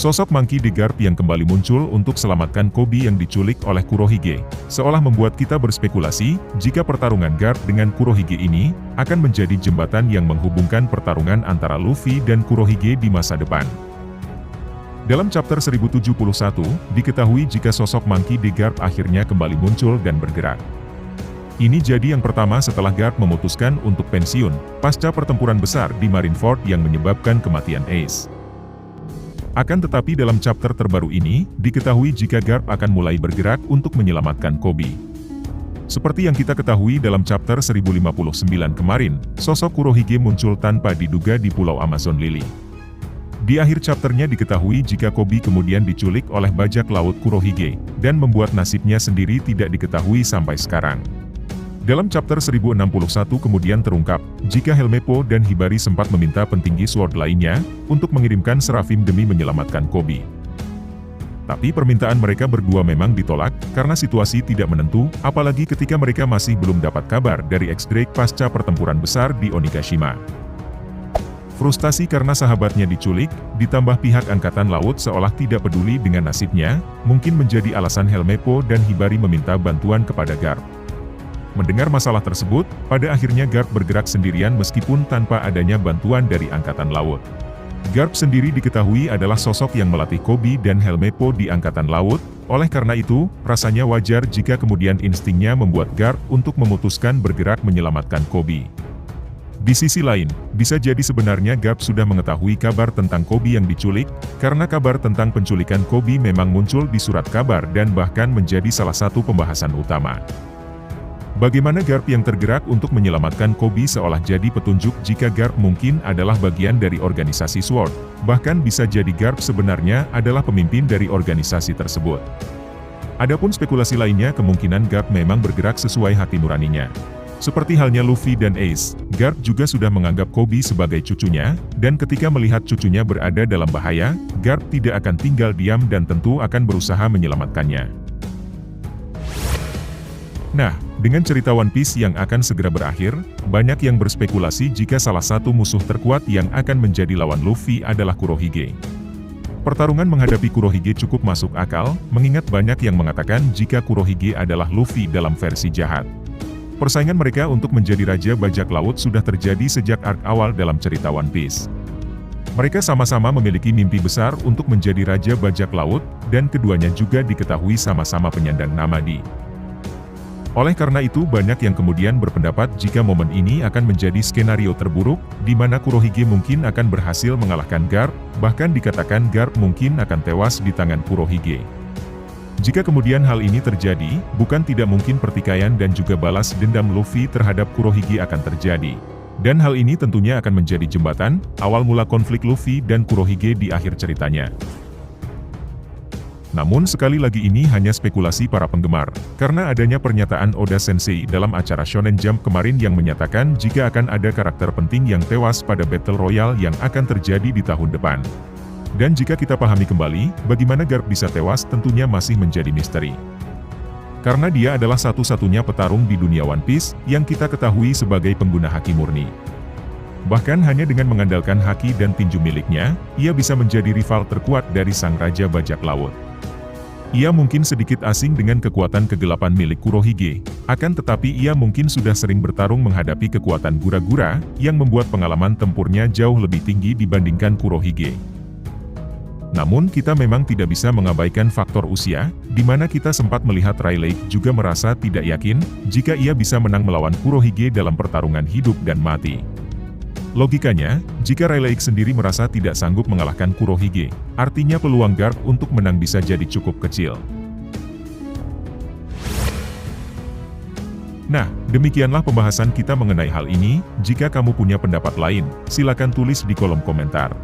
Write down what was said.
Sosok Monkey D. Garp yang kembali muncul untuk selamatkan Koby yang diculik oleh Kurohige, seolah membuat kita berspekulasi jika pertarungan Garp dengan Kurohige ini akan menjadi jembatan yang menghubungkan pertarungan antara Luffy dan Kurohige di masa depan. Dalam chapter 1071, diketahui jika sosok Monkey D. Garp akhirnya kembali muncul dan bergerak. Ini jadi yang pertama setelah Garp memutuskan untuk pensiun pasca pertempuran besar di Marineford yang menyebabkan kematian Ace. Akan tetapi dalam chapter terbaru ini, diketahui jika Garp akan mulai bergerak untuk menyelamatkan Koby. Seperti yang kita ketahui dalam chapter 1059 kemarin, sosok Kurohige muncul tanpa diduga di Pulau Amazon Lily. Di akhir chapternya diketahui jika Koby kemudian diculik oleh bajak laut Kurohige, dan membuat nasibnya sendiri tidak diketahui sampai sekarang. Dalam chapter 1061 kemudian terungkap, jika Helmeppo dan Hibari sempat meminta petinggi Sword lainnya, untuk mengirimkan Seraphim demi menyelamatkan Koby. Tapi permintaan mereka berdua memang ditolak, karena situasi tidak menentu, apalagi ketika mereka masih belum dapat kabar dari X-Drake pasca pertempuran besar di Onigashima. Frustasi karena sahabatnya diculik, ditambah pihak Angkatan Laut seolah tidak peduli dengan nasibnya, mungkin menjadi alasan Helmeppo dan Hibari meminta bantuan kepada Garp. Mendengar masalah tersebut, pada akhirnya Garp bergerak sendirian meskipun tanpa adanya bantuan dari Angkatan Laut. Garp sendiri diketahui adalah sosok yang melatih Koby dan Helmeppo di Angkatan Laut, oleh karena itu, rasanya wajar jika kemudian instingnya membuat Garp untuk memutuskan bergerak menyelamatkan Koby. Di sisi lain, bisa jadi sebenarnya Garp sudah mengetahui kabar tentang Koby yang diculik, karena kabar tentang penculikan Koby memang muncul di surat kabar dan bahkan menjadi salah satu pembahasan utama. Bagaimana Garp yang tergerak untuk menyelamatkan Koby seolah jadi petunjuk jika Garp mungkin adalah bagian dari organisasi Sword, bahkan bisa jadi Garp sebenarnya adalah pemimpin dari organisasi tersebut. Adapun spekulasi lainnya kemungkinan Garp memang bergerak sesuai hati nuraninya. Seperti halnya Luffy dan Ace, Garp juga sudah menganggap Koby sebagai cucunya, dan ketika melihat cucunya berada dalam bahaya, Garp tidak akan tinggal diam dan tentu akan berusaha menyelamatkannya. Nah, dengan cerita One Piece yang akan segera berakhir, banyak yang berspekulasi jika salah satu musuh terkuat yang akan menjadi lawan Luffy adalah Kurohige. Pertarungan menghadapi Kurohige cukup masuk akal, mengingat banyak yang mengatakan jika Kurohige adalah Luffy dalam versi jahat. Persaingan mereka untuk menjadi Raja Bajak Laut sudah terjadi sejak arc awal dalam cerita One Piece. Mereka sama-sama memiliki mimpi besar untuk menjadi Raja Bajak Laut, dan keduanya juga diketahui sama-sama penyandang nama Di. Oleh karena itu banyak yang kemudian berpendapat jika momen ini akan menjadi skenario terburuk, di mana Kurohige mungkin akan berhasil mengalahkan Garp, bahkan dikatakan Garp mungkin akan tewas di tangan Kurohige. Jika kemudian hal ini terjadi, bukan tidak mungkin pertikaian dan juga balas dendam Luffy terhadap Kurohige akan terjadi. Dan hal ini tentunya akan menjadi jembatan, awal mula konflik Luffy dan Kurohige di akhir ceritanya. Namun sekali lagi ini hanya spekulasi para penggemar, karena adanya pernyataan Oda Sensei dalam acara Shonen Jump kemarin yang menyatakan jika akan ada karakter penting yang tewas pada Battle Royale yang akan terjadi di tahun depan. Dan jika kita pahami kembali, bagaimana Garp bisa tewas tentunya masih menjadi misteri. Karena dia adalah satu-satunya petarung di dunia One Piece yang kita ketahui sebagai pengguna haki murni. Bahkan hanya dengan mengandalkan haki dan tinju miliknya, ia bisa menjadi rival terkuat dari sang Raja Bajak Laut. Ia mungkin sedikit asing dengan kekuatan kegelapan milik Kurohige, akan tetapi ia mungkin sudah sering bertarung menghadapi kekuatan gura-gura, yang membuat pengalaman tempurnya jauh lebih tinggi dibandingkan Kurohige. Namun kita memang tidak bisa mengabaikan faktor usia, di mana kita sempat melihat Rayleigh juga merasa tidak yakin, jika ia bisa menang melawan Kurohige dalam pertarungan hidup dan mati. Logikanya, jika Rayleigh sendiri merasa tidak sanggup mengalahkan Kurohige, artinya peluang Garp untuk menang bisa jadi cukup kecil. Nah, demikianlah pembahasan kita mengenai hal ini. Jika kamu punya pendapat lain, silakan tulis di kolom komentar.